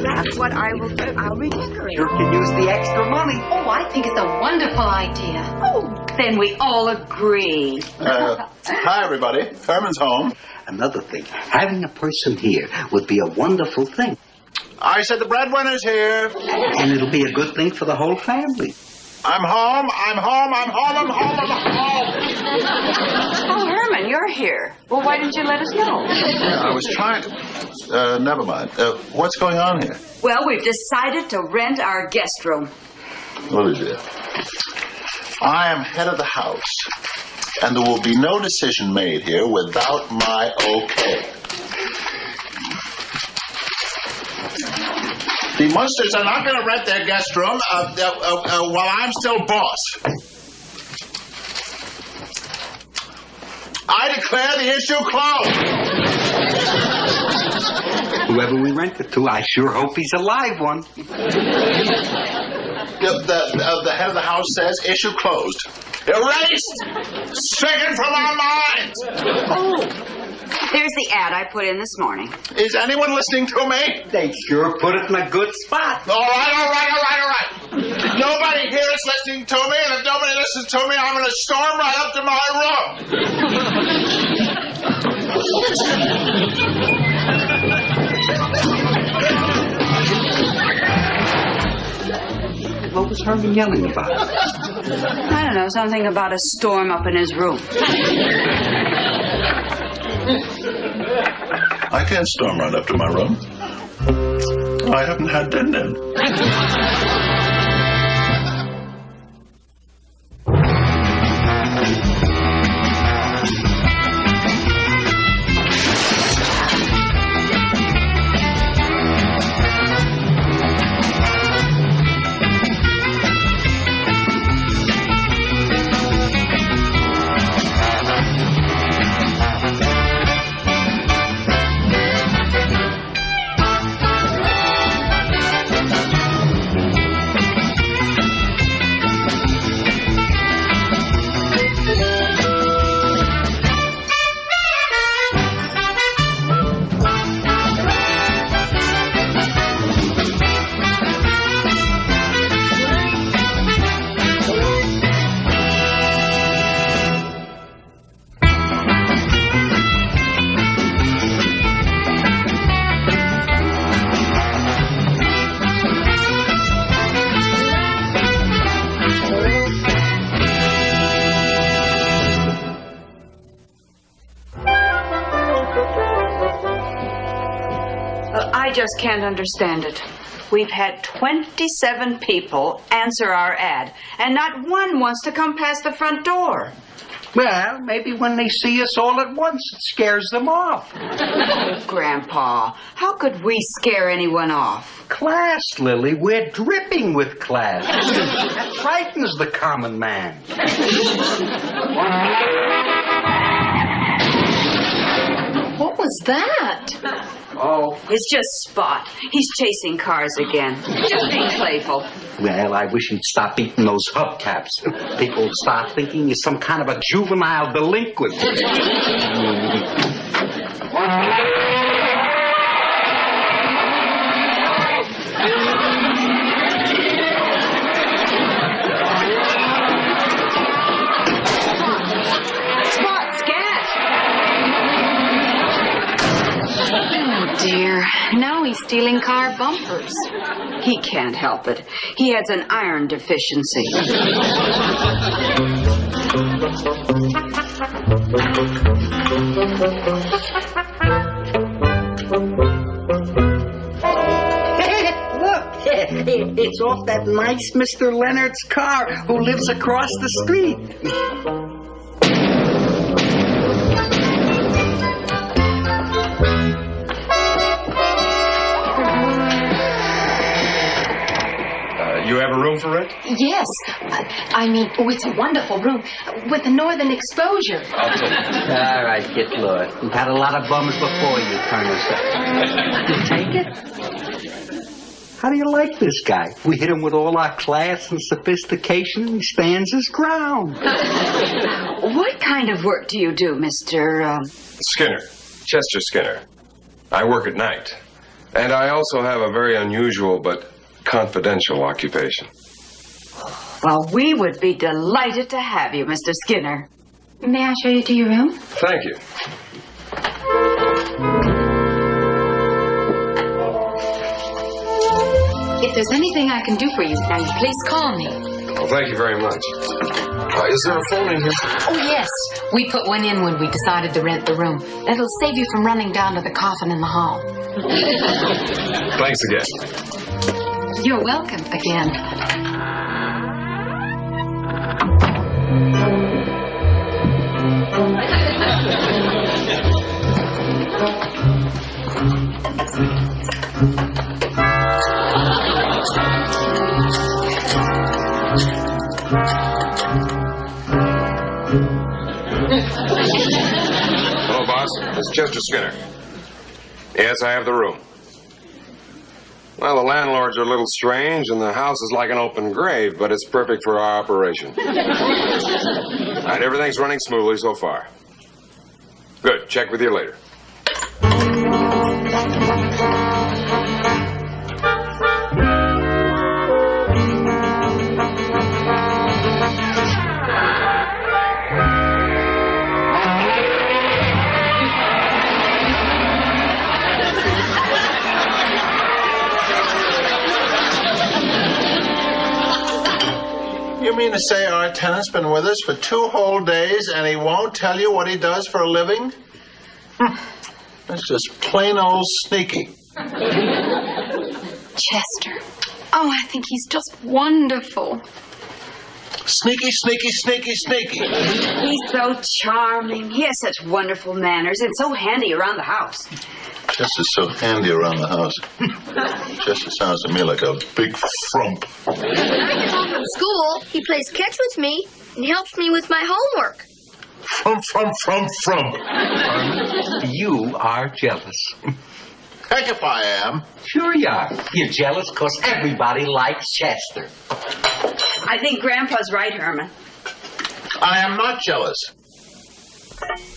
That's what I will do. I'll redecorate. Sure can use the extra money. Oh, I think it's a wonderful idea. Oh, then we all agree. Hi, everybody. Herman's home. Another thing, having a person here would be a wonderful thing. I said the breadwinner's here. And it'll be a good thing for the whole family. I'm home. I'm home. I'm home. I'm home. I'm home. Oh, Herman, you're here. Well, why didn't you let us know? Yeah, I was trying to... never mind. What's going on here? Well, we've decided to rent our guest room. What is it? I am head of the house, and there will be no decision made here without my okay. The Munsters are not going to rent their guest room while I'm still boss. I declare the issue closed. Whoever we rent it to, I sure hope he's a live one. The head of the house says issue closed. Erased! Stricken from our minds! Oh, there's the ad I put in this morning. Is anyone listening to me? They sure put it in a good spot. All right. Nobody here is listening to me, and if nobody listens to me, I'm going to storm right up to my room. What was Herman yelling about? I don't know, something about a storm up in his room. I can't storm right up to my room. I haven't had dinner. I just can't understand it. We've had 27 people answer our ad, and not one wants to come past the front door. Well, maybe when they see us all at once, it scares them off. Oh, Grandpa, how could we scare anyone off? Class, Lily. We're dripping with class. That frightens the common man. What was that? Oh, it's just Spot. He's chasing cars again. Just being playful. Well, I wish he'd stop eating those hubcaps. People would start thinking he's some kind of a juvenile delinquent. Dear, now he's stealing car bumpers. He can't help it. He has an iron deficiency. Look, It's off that nice Mr. Leonard's car who lives across the street. You have a room for rent? Yes. I mean, it's a wonderful room with a northern exposure. All right, get lost. We've had a lot of bums before you, Colonel. You take it? How do you like this guy? We hit him with all our class and sophistication, and he stands his ground. What kind of work do you do, Mr. Skinner. Chester Skinner. I work at night. And I also have a very unusual but confidential occupation. Well, we would be delighted to have you, Mr. Skinner. May I show you to your room? Thank you. If there's anything I can do for you, now you please call me. Well, thank you very much. Is there a phone in here? Oh, yes. We put one in when we decided to rent the room. That'll save you from running down to the coffin in the hall. Thanks again. You're welcome again. Hello, boss. It's Chester Skinner. Yes, I have the room. Well, the landlords are a little strange, and the house is like an open grave, but it's perfect for our operation. All right, everything's running smoothly so far. Good. Check with you later. You mean to say our tenant's been with us for 2 whole days and he won't tell you what he does for a living? That's just plain old sneaky. Chester. Oh, I think he's just wonderful. Sneaky, sneaky, sneaky, sneaky. He's so charming. He has such wonderful manners and so handy around the house. Chester's so handy around the house. Chester sounds to me like a big frump. When I get home from school, he plays catch with me and helps me with my homework. Frump, frump, frump, frump. You are jealous. Heck if I am. Sure you are. You're jealous because everybody likes Chester. I think Grandpa's right, Herman. I am not jealous.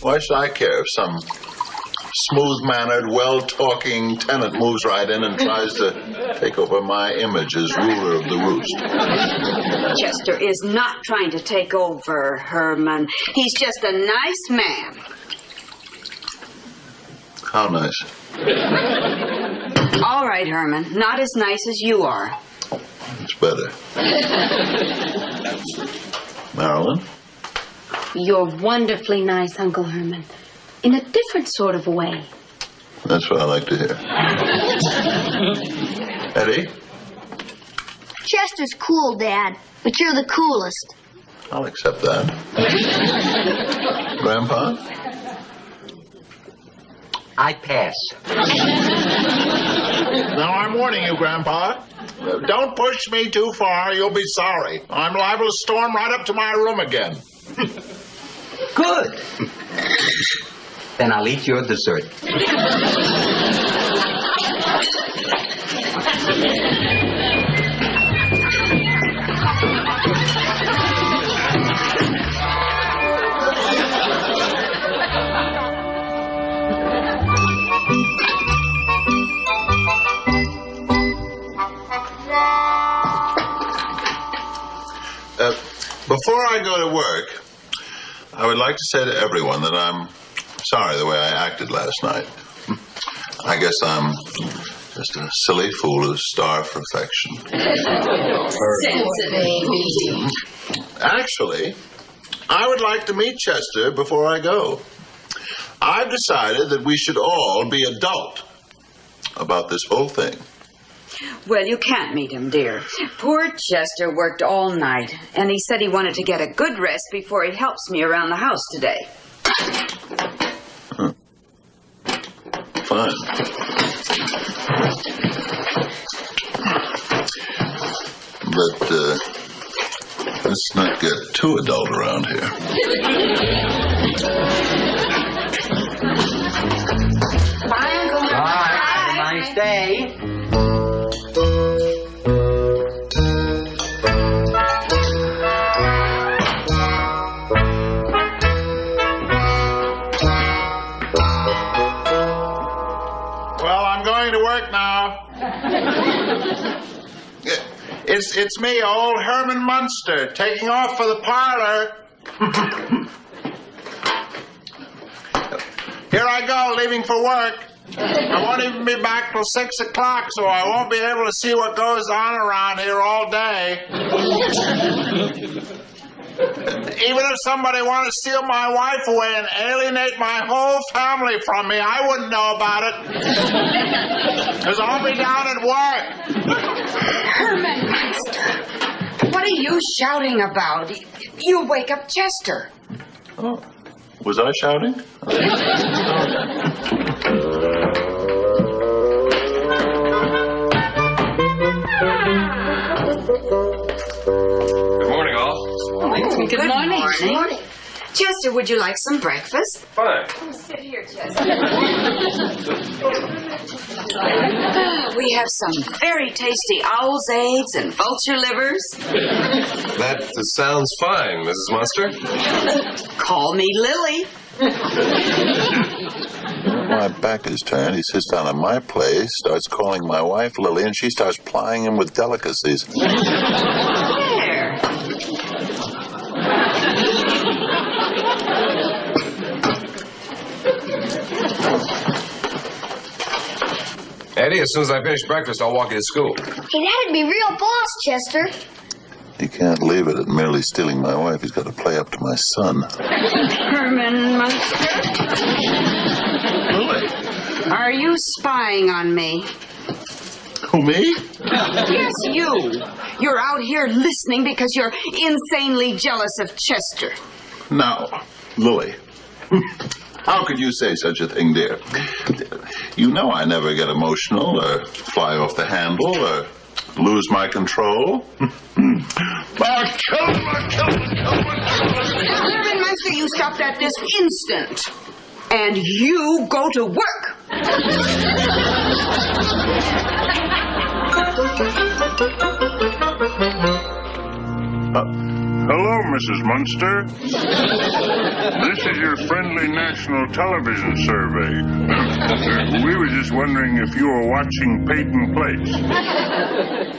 Why should I care if some smooth-mannered, well-talking tenant moves right in and tries to take over my image as ruler of the roost? Chester is not trying to take over, Herman. He's just a nice man. How nice. All right, Herman. Not as nice as you are. It's better. Marilyn? You're wonderfully nice, Uncle Herman. In a different sort of way. That's what I like to hear. Eddie? Chester's cool, Dad, but you're the coolest. I'll accept that. Grandpa? I pass. Now I'm warning you, Grandpa. Don't push me too far, you'll be sorry. I'm liable to storm right up to my room again. Good. Then I'll eat your dessert. Before I go to work, I would like to say to everyone that I'm sorry the way I acted last night. I guess I'm just a silly fool who's starved for affection. Baby. Actually, I would like to meet Chester before I go. I've decided that we should all be adult about this whole thing. Well, you can't meet him, dear. Poor Chester worked all night, and he said he wanted to get a good rest before he helps me around the house today. Fine. But, let's not get too adult around here. Bye, Uncle. Bye. Have a nice day. Well, I'm going to work now. It's me, old Herman Munster, taking off for the parlor. Here I go, leaving for work. I won't even be back till 6 o'clock, so I won't be able to see what goes on around here all day. Even if somebody wanted to steal my wife away and alienate my whole family from me, I wouldn't know about it. Because I'll be down at work. Herman Munster, what are you shouting about? You'll wake up Chester. Oh, was I shouting? Good morning, all. Good morning. Chester, would you like some breakfast? Fine. Sit here, Chester. We have some very tasty owl's eggs and vulture livers. That sounds fine, Mrs. Munster. Call me Lily. My back is turned. He sits down at my place, starts calling my wife Lily, and she starts plying him with delicacies. There. Eddie, as soon as I finish breakfast, I'll walk you to school. Hey, that'd be real boss, Chester. He can't leave it at merely stealing my wife. He's got to play up to my son. Herman Munster, Lily? are you spying on me? Who, me? Yes, you. You're out here listening because you're insanely jealous of Chester. Now, Lily, how could you say such a thing, dear? You know I never get emotional or fly off the handle or lose my control. I'll kill him. Herman Munster, you stop that this instant. And you go to work. Hello, Mrs. Munster. This is your friendly national television survey. We were just wondering if you were watching Peyton Place.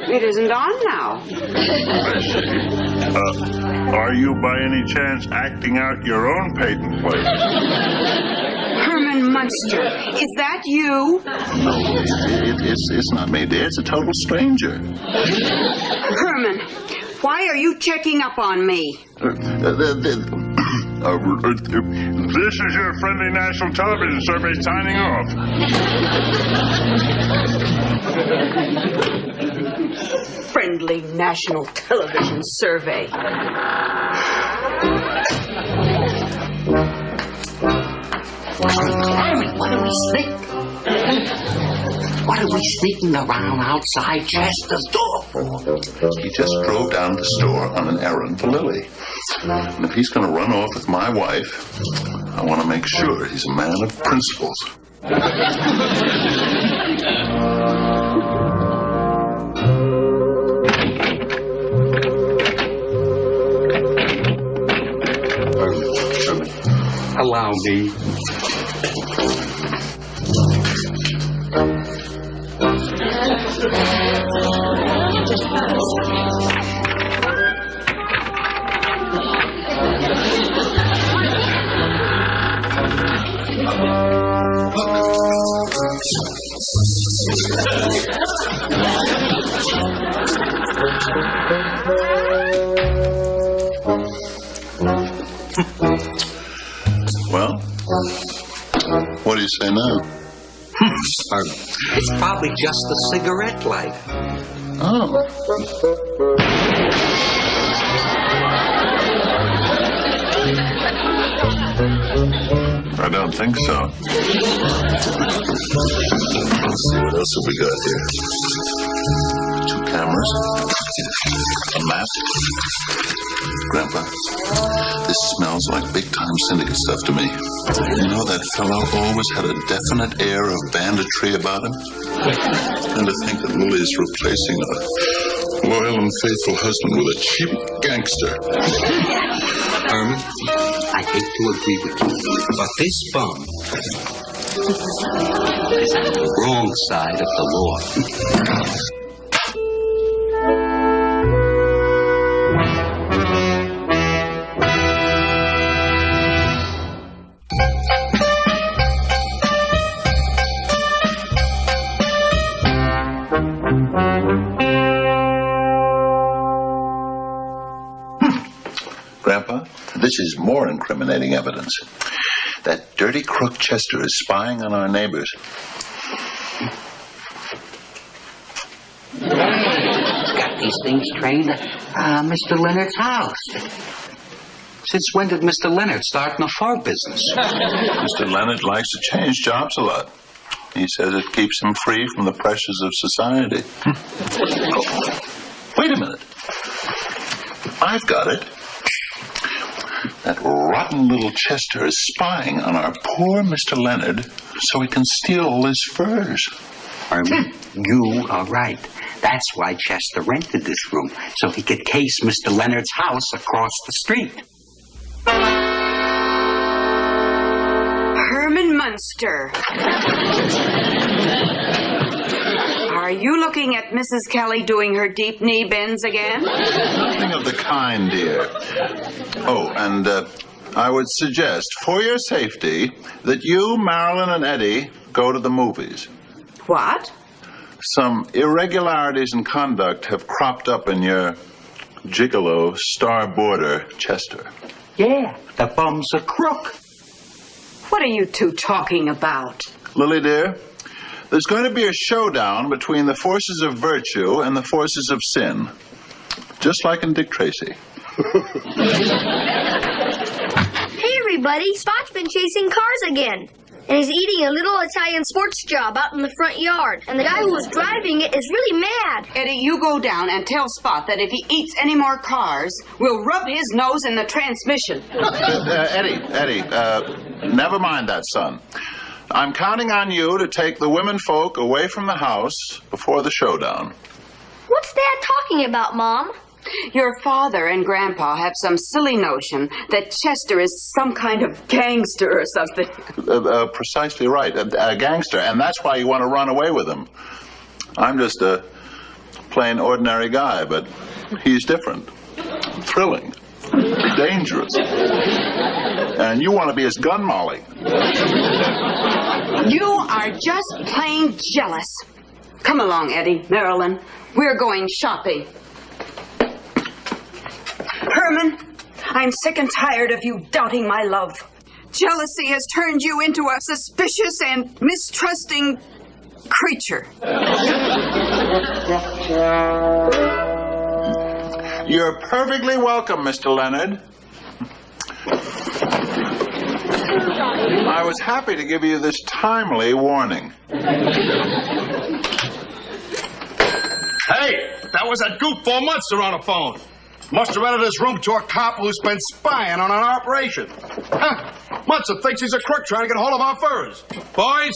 It isn't on now. I see. Are you by any chance acting out your own Peyton Place? Herman Munster, is that you? No, it's not me, dear. It's a total stranger. Herman, why are you checking up on me? This is your friendly national television survey signing off. Friendly National Television Survey. Herman, what are we sneaking? What are we sneaking around outside Chester's door for? He just drove down to the store on an errand for Lily. And if he's going to run off with my wife, I want to make sure he's a man of principles. Allow me. Well, what do you say now? It's probably just a cigarette lighter. Oh. I don't think so. Let's see, what else have we got here? 2 cameras, a map. Grandpa, this smells like big-time syndicate stuff to me. You know, that fellow always had a definite air of banditry about him. And to think that Lily's replacing a loyal and faithful husband with a cheap gangster. Herman, I hate to agree with you, but this bum is on the wrong side of the law. Grandpa, this is more incriminating evidence. That dirty crook Chester is spying on our neighbors. Got these things trained at Mr. Leonard's house. Since when did Mr. Leonard start in the fur business? Mr. Leonard likes to change jobs a lot. He says it keeps him free from the pressures of society. Wait a minute. I've got it. That rotten little Chester is spying on our poor Mr. Leonard so he can steal all his furs. Herman, you are right. That's why Chester rented this room, so he could case Mr. Leonard's house across the street. Herman Munster. Are you looking at Mrs. Kelly doing her deep knee bends again? Nothing of the kind, dear. Oh, and I would suggest, for your safety, that you, Marilyn, and Eddie go to the movies. What? Some irregularities in conduct have cropped up in your gigolo star-boarder, Chester. Yeah, the bum's a crook. What are you two talking about? Lily, dear, there's going to be a showdown between the forces of virtue and the forces of sin. Just like in Dick Tracy. Hey, everybody. Spot's been chasing cars again. And he's eating a little Italian sports job out in the front yard. And the guy who was driving it is really mad. Eddie, you go down and tell Spot that if he eats any more cars, we'll rub his nose in the transmission. Eddie, never mind that, son. I'm counting on you to take the women folk away from the house before the showdown. What's Dad talking about, Mom? Your father and Grandpa have some silly notion that Chester is some kind of gangster or something. Precisely right, a gangster, and that's why you want to run away with him. I'm just a plain ordinary guy, but he's different, thrilling, dangerous, and you want to be his gun molly. You are just plain jealous. Come along, Eddie, Marilyn. We're going shopping. Herman, I'm sick and tired of you doubting my love. Jealousy has turned you into a suspicious and mistrusting creature. You're perfectly welcome, Mr. Leonard. I was happy to give you this timely warning. Hey, that was that goofball Munster on the phone. Must have rented his room to a cop who's been spying on our operation. Huh? Munster thinks he's a crook trying to get hold of our furs. Boys,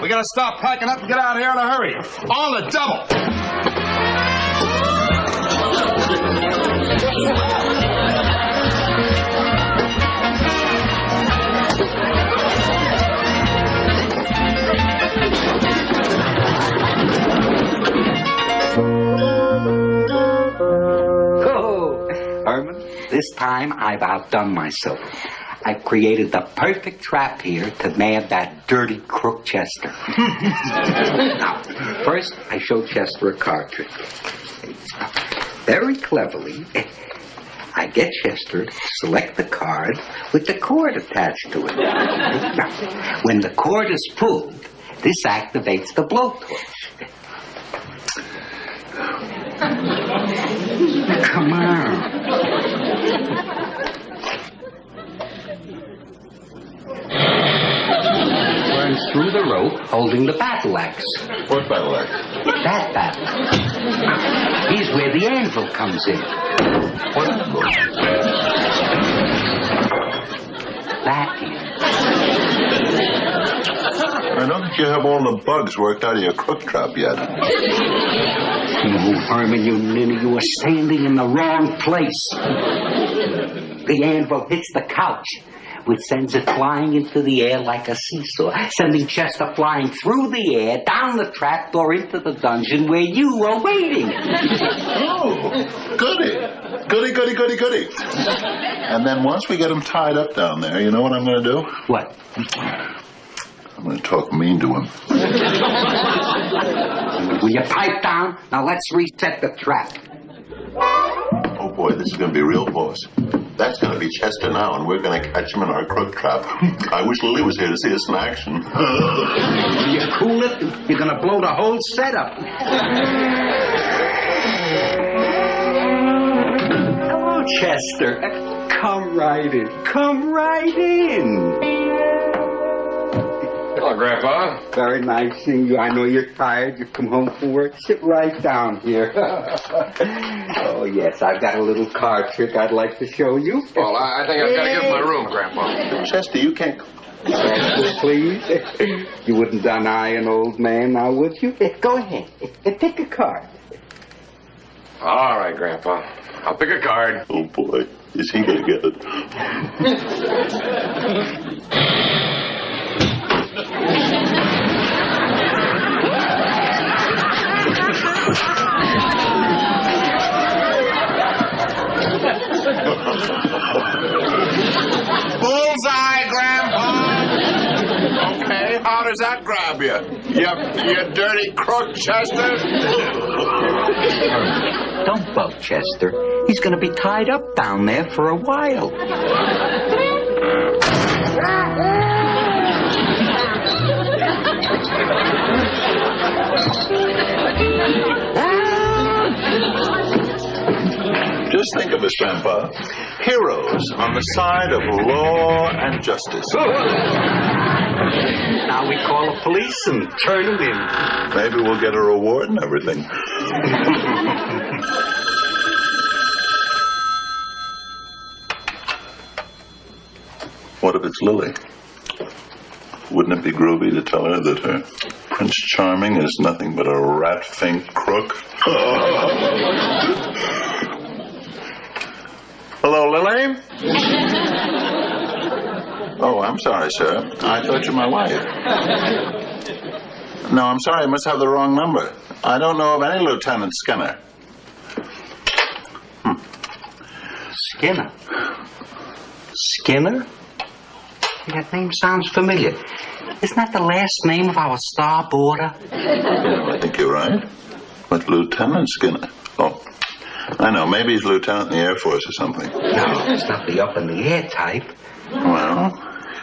we gotta stop packing up and get out of here in a hurry. On the double. Herman, this time I've outdone myself. I've created the perfect trap here to nab that dirty crook Chester. Now, first I show Chester a card trick. Very cleverly, I get Chester to select the card with the cord attached to it. Now, when the cord is pulled, This activates the blowtorch. Come on. Runs through the rope holding the battle axe. What battle axe? That battle. Here's where the anvil comes in. What anvil? That is. I don't think you have all the bugs worked out of your crook trap yet. No, Herman, you ninny, you are standing in the wrong place. The anvil hits the couch, which sends it flying into the air like a seesaw, sending Chester flying through the air, down the trapdoor into the dungeon where you were waiting. Oh, goody. Goody. And then once we get him tied up down there, you know what I'm going to do? What? I'm going to talk mean to him. Will you pipe down? Now let's reset the trap. Oh, boy, this is going to be real boss. That's going to be Chester now, and we're going to catch him in our crook trap. I wish Lily was here to see us in action. Will you cool it? You're going to blow the whole setup. Hello, Chester. Come right in. Come right in. Hello, Grandpa. Very nice seeing you. I know you're tired. You come home from work. Sit right down here. Oh, yes, I've got a little card trick I'd like to show you. Well, I think I've got to give him my room, Grandpa. Chester, you can't... Chester, please. You wouldn't deny an old man now, would you? Go ahead. Pick a card. All right, Grandpa. I'll pick a card. Oh, boy, is he going to get it? Bullseye, Grandpa! Okay, how does that grab you? You dirty crook, Chester? Don't bug Chester. He's going to be tied up down there for a while. Just think of us, Grandpa. Heroes on the side of law and justice. Now we call the police and turn them in. Maybe we'll get a reward and everything. What if it's Lily? Wouldn't it be groovy to tell her that her Prince Charming is nothing but a rat-fink crook? Hello, Lily? Oh, I'm sorry, sir. I thought you were my wife. No, I'm sorry. I must have the wrong number. I don't know of any Lieutenant Skinner. Skinner? Skinner? That name sounds familiar. Isn't that the last name of our starboarder? I think you're right. But Lieutenant Skinner? Oh, I know. Maybe he's lieutenant in the Air Force or something. No, it's not the up-in-the-air type. Well,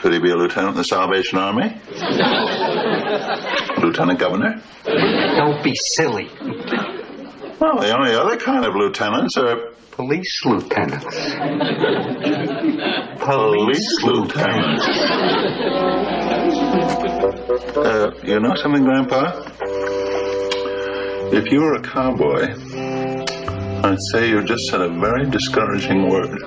could he be a lieutenant in the Salvation Army? Lieutenant Governor? Don't be silly. Well, the only other kind of lieutenants are... Police lieutenants. Police lieutenants. You know something, Grandpa? If you were a cowboy, I'd say you just said a very discouraging word.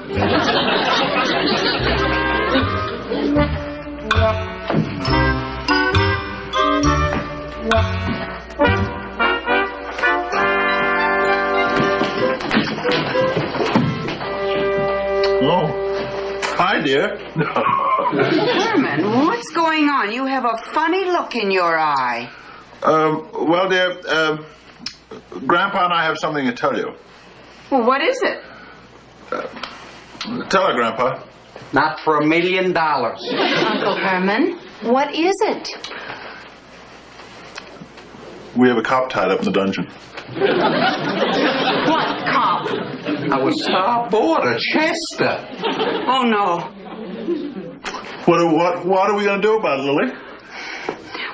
Oh, hi, dear. Herman, what's going on? You have a funny look in your eye. Well, dear, Grandpa and I have something to tell you. Well, what is it? Tell her, Grandpa. Not for $1 million. Uncle Herman, what is it? We have a cop tied up in the dungeon. What cop? Our starboarder, Chester. Oh, no. What are we going to do about it, Lily?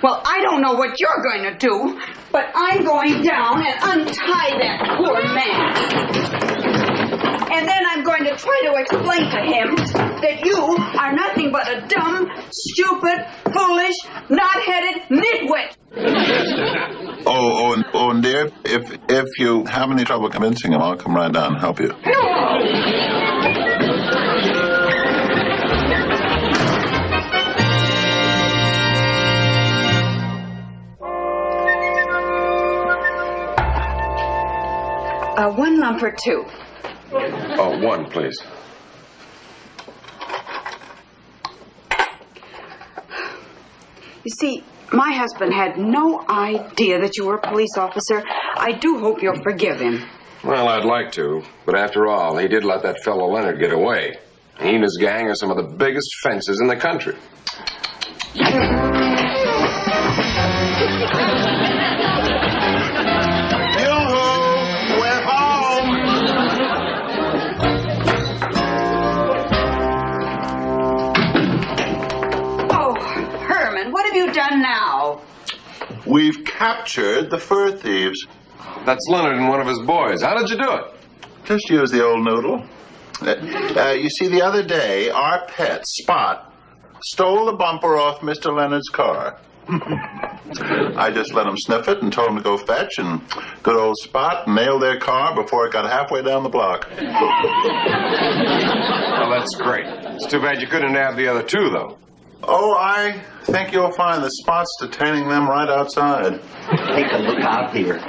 Well, I don't know what you're going to do, but I'm going down and untie that poor man. And then I'm going to try to explain to him that you are nothing but a dumb, stupid, foolish, knot-headed nitwit. Oh, and dear, if you have any trouble convincing him, I'll come right down and help you. One lump or two. Oh, one, please. You see, my husband had no idea that you were a police officer. I do hope you'll forgive him. Well, I'd like to, but after all, he did let that fellow Leonard get away. He and his gang are some of the biggest fences in the country. What have you done now? We've captured the fur thieves. That's Leonard and one of his boys. How did you do it? Just use the old noodle. You see, the other day, our pet, Spot, stole the bumper off Mr. Leonard's car. I just let him sniff it and told him to go fetch, and good old Spot nailed their car before it got halfway down the block. Well, that's great. It's too bad you couldn't have the other two, though. Oh, I think you'll find the Spot's detaining them right outside. Take a look out here.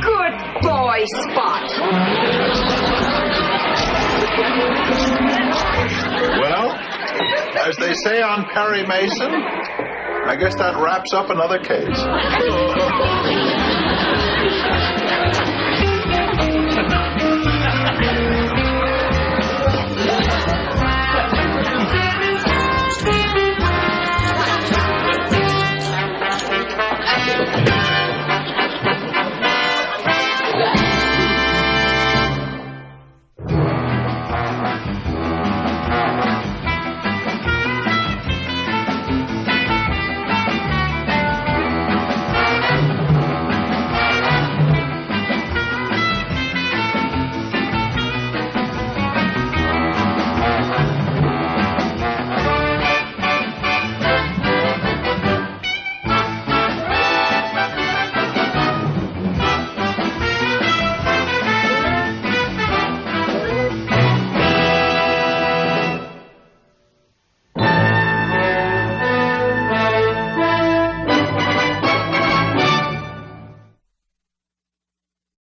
Good boy, Spot. Well, as they say on Perry Mason, I guess that wraps up another case.